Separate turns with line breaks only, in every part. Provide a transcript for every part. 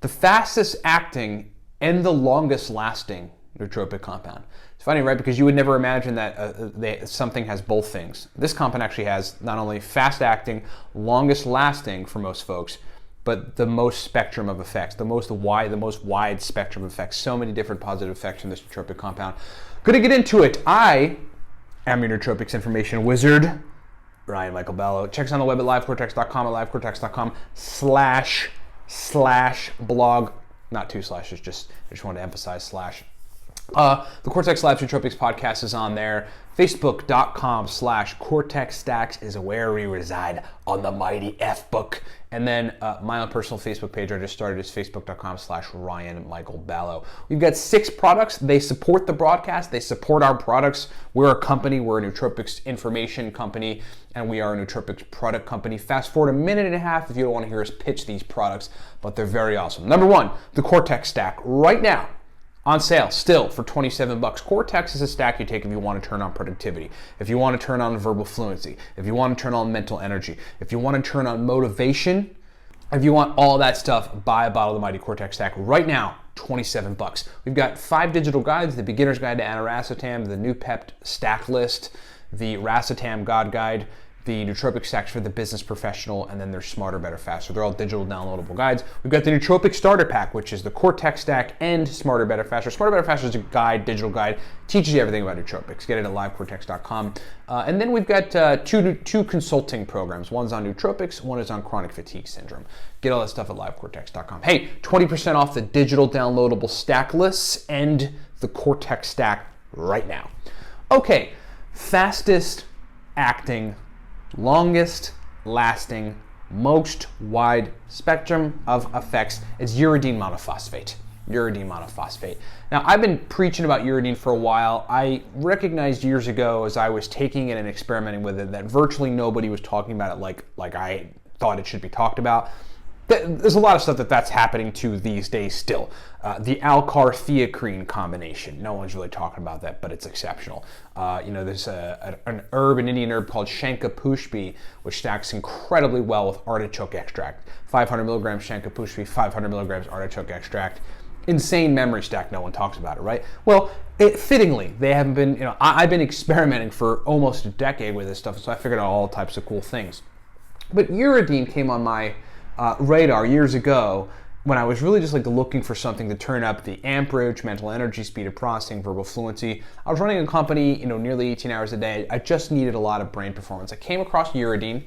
the fastest acting and the longest lasting nootropic compound. It's funny, right? Because you would never imagine that something has both things. This compound actually has not only fast acting, longest lasting for most folks, but the most spectrum of effects, the most wide spectrum of effects. So many different positive effects from this nootropic compound. Gonna get into it. I am your nootropics information wizard, Ryan Michael Ballo. Check us on the web at livecortex.com, at livecortex.com/blog. Not two slashes, I just wanted to emphasize slash. The Cortex Labs Nootropics podcast is on there. Facebook.com/CortexStacks is where we reside on the mighty F-book. And then my own personal Facebook page I just started is Facebook.com/Ryan Michael Ballo. We've got 6 products. They support the broadcast. They support our products. We're a company. We're a nootropics information company, and we are a nootropics product company. Fast forward a minute and a half if you don't want to hear us pitch these products, but they're very awesome. Number 1, the Cortex Stack. Right now, on sale still for $27. Cortex is a stack you take if you want to turn on productivity, if you want to turn on verbal fluency, if you want to turn on mental energy, if you want to turn on motivation, if you want all that stuff, buy a bottle of the mighty Cortex stack right now, $27. We've got 5 digital guides: the Beginner's Guide to Aniracetam, the New Pep Stack List, the Racetam God Guide, the Nootropic Stacks for the business professional, and then there's Smarter, Better, Faster. They're all digital downloadable guides. We've got the Nootropic Starter Pack, which is the Cortex Stack and Smarter, Better, Faster. Smarter, Better, Faster is a guide, digital guide, teaches you everything about nootropics. Get it at livecortex.com. And then we've got two consulting programs. One's on nootropics, one is on chronic fatigue syndrome. Get all that stuff at livecortex.com. Hey, 20% off the digital downloadable stack lists and the Cortex Stack right now. Okay, fastest acting, longest lasting, most wide spectrum of effects is uridine monophosphate. Uridine monophosphate. Now, I've been preaching about uridine for a while. I recognized years ago as I was taking it and experimenting with it that virtually nobody was talking about it like I thought it should be talked about. There's a lot of stuff that's happening to these days still. The Alcar-theacrine combination. No one's really talking about that, but it's exceptional. There's an Indian herb called Shankapushpi, which stacks incredibly well with artichoke extract. 500 milligrams Shankapushpi, 500 milligrams artichoke extract. Insane memory stack, no one talks about it, right? Well, fittingly, they haven't been, I've been experimenting for almost a decade with this stuff, so I figured out all types of cool things. But uridine came on my radar years ago when I was really just looking for something to turn up the amperage, mental energy, speed of processing, verbal fluency. I was running a company, nearly 18 hours a day. I just needed a lot of brain performance. I came across uridine,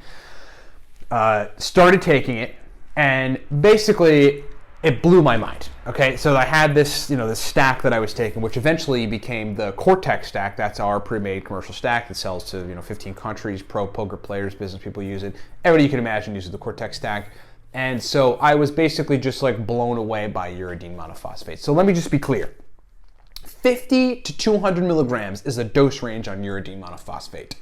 started taking it, and basically it blew my mind. Okay, so I had this, this stack that I was taking, which eventually became the Cortex stack. That's our pre-made commercial stack that sells to 15 countries. Pro poker players, business people use it. Everybody you can imagine uses the Cortex stack. And so I was basically just blown away by uridine monophosphate. So let me just be clear. 50 to 200 milligrams is the dose range on uridine monophosphate.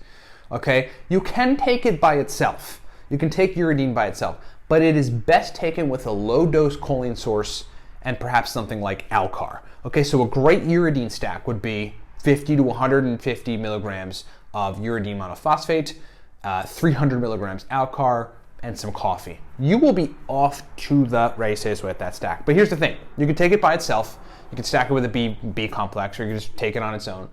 Okay, you can take it by itself. You can take uridine by itself, but it is best taken with a low dose choline source and perhaps something like Alcar. Okay, so a great uridine stack would be 50 to 150 milligrams of uridine monophosphate, 300 milligrams Alcar, and some coffee. You will be off to the races with that stack. But here's the thing. You can take it by itself. You can stack it with a B complex, or you can just take it on its own.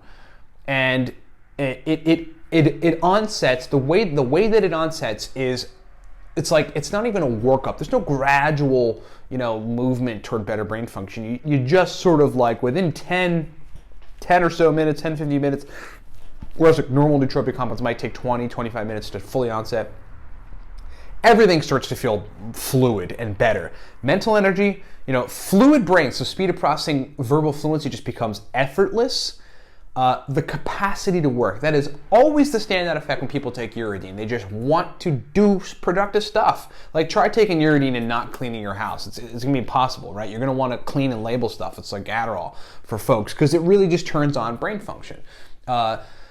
And it onsets, the way that it onsets is, it's not even a workup. There's no gradual, movement toward better brain function. You just sort of within 10 or so minutes, 10, 15 minutes, whereas normal nootropic compounds might take 20, 25 minutes to fully onset, everything starts to feel fluid and better. Mental energy, fluid brain, so speed of processing, verbal fluency just becomes effortless. The capacity to work, that is always the standout effect when people take uridine. They just want to do productive stuff. Try taking uridine and not cleaning your house. It's going to be impossible, right? You're going to want to clean and label stuff. It's like Adderall for folks because it really just turns on brain function.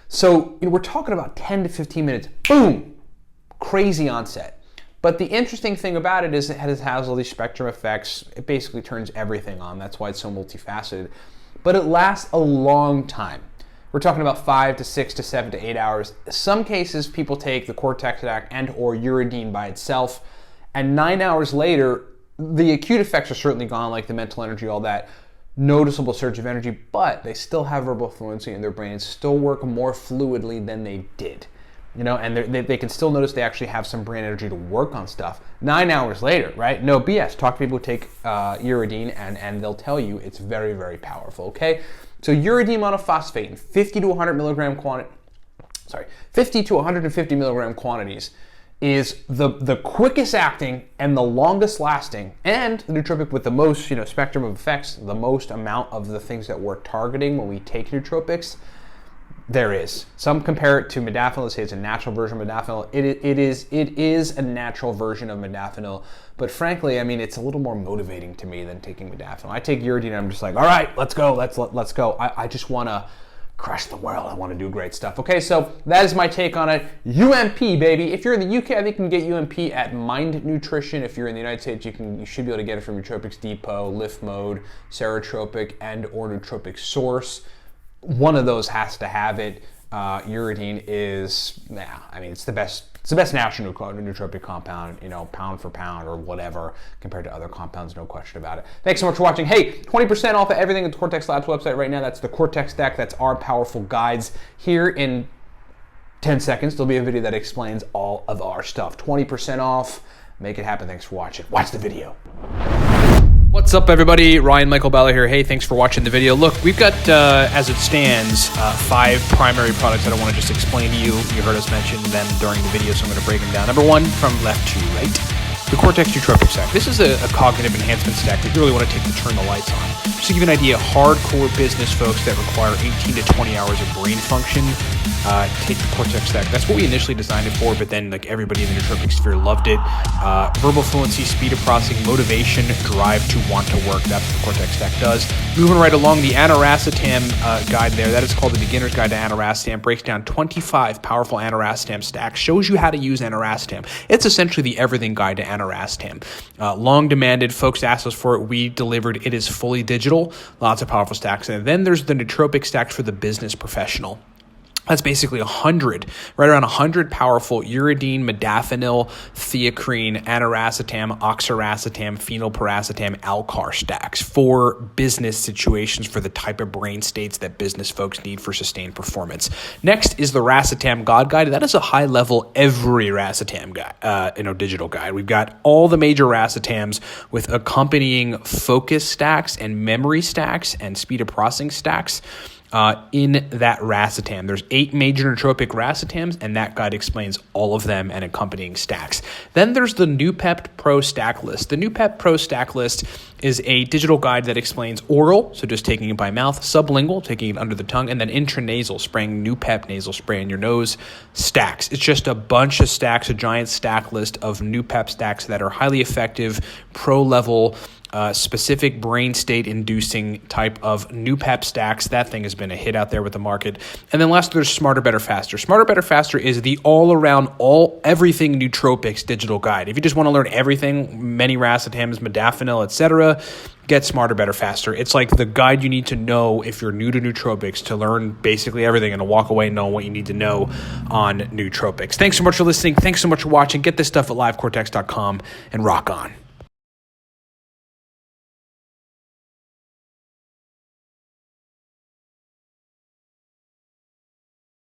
So we're talking about 10 to 15 minutes, boom, crazy onset. But the interesting thing about it is it has all these spectrum effects. It basically turns everything on. That's why it's so multifaceted. But it lasts a long time. We're talking about 5 to 6 to 7 to 8 hours. In some cases, people take the Cortex stack and or uridine by itself, and 9 hours later, the acute effects are certainly gone, like the mental energy, all that, noticeable surge of energy, but they still have verbal fluency in their brains, still work more fluidly than they did. And they can still notice they actually have some brain energy to work on stuff. 9 hours later, right? No BS. Talk to people who take uridine, and they'll tell you it's very, very powerful, okay? So uridine monophosphate in 50 to 150 milligram quantities is the quickest acting and the longest lasting, and the nootropic with the most spectrum of effects, the most amount of the things that we're targeting when we take nootropics. There is. Some compare it to modafinil, say it's a natural version of modafinil. It is a natural version of modafinil, but frankly, I mean, it's a little more motivating to me than taking modafinil. I take uridine and I'm just like, all right, let's go, let's go. I just want to crush the world. I want to do great stuff. Okay, so that is my take on it. UMP, baby. If you're in the UK, I think you can get UMP at Mind Nutrition. If you're in the United States, you should be able to get it from Nootropics Depot, Lift Mode, Serotropic, and or Nootropic Source. One of those has to have it. Uridine is, it's the best. It's the best natural nootropic compound, pound for pound or whatever, compared to other compounds, no question about it. Thanks so much for watching. Hey, 20% off of everything at the Cortex Labs website right now. That's the Cortex Stack. That's our powerful guides. Here in 10 seconds, there'll be a video that explains all of our stuff. 20% off. Make it happen. Thanks for watching. Watch the video. What's up, everybody? Ryan Michael Balla here. Hey, thanks for watching the video. Look, we've got, as it stands, 5 primary products that I want to just explain to you. You heard us mention them during the video, so I'm going to break them down. Number 1, from left to right, the Cortex Nootropic Stack. This is a cognitive enhancement stack that you really want to take to turn the lights on. Just to give you an idea, hardcore business folks that require 18 to 20 hours of brain function take the Cortex Stack. That's what we initially designed it for, but then everybody in the nootropic sphere loved it. Verbal fluency, speed of processing, motivation, drive to want to work. That's what the Cortex Stack does. Moving right along, the aniracetam guide there. That is called the Beginner's Guide to Aniracetam. Breaks down 25 powerful aniracetam stacks. Shows you how to use aniracetam. It's essentially the everything guide to aniracetam. Long demanded. Folks asked us for it. We delivered. It is fully digital. Lots of powerful stacks. And then there's the Nootropic Stack for the business professional. That's basically 100, right around 100 powerful uridine, modafinil, theacrine, aniracetam, oxiracetam, phenylpiracetam, alcar stacks for business situations, for the type of brain states that business folks need for sustained performance. Next is the racetam God Guide. That is a high-level every racetam guide, digital guide. We've got all the major racetams with accompanying focus stacks and memory stacks and speed of processing stacks. In that racetam. There's 8 major nootropic racetams, and that guide explains all of them and accompanying stacks. Then there's the Noopept Pro Stack List. The Noopept Pro Stack List is a digital guide that explains oral, so just taking it by mouth, sublingual, taking it under the tongue, and then intranasal, spraying Noopept nasal spray in your nose, stacks. It's just a bunch of stacks, a giant stack list of Noopept stacks that are highly effective, pro-level, specific brain state inducing type of Noopept stacks. That thing has been a hit out there with the market. And then last, there's Smarter, Better, Faster. Smarter, Better, Faster is the all-around, everything nootropics digital guide. If you just want to learn everything, many racetams, modafinil, etc., get Smarter, Better, Faster. It's like the guide you need to know if you're new to nootropics, to learn basically everything and to walk away knowing what you need to know on nootropics. Thanks so much for listening. Thanks so much for watching. Get this stuff at livecortex.com and rock on.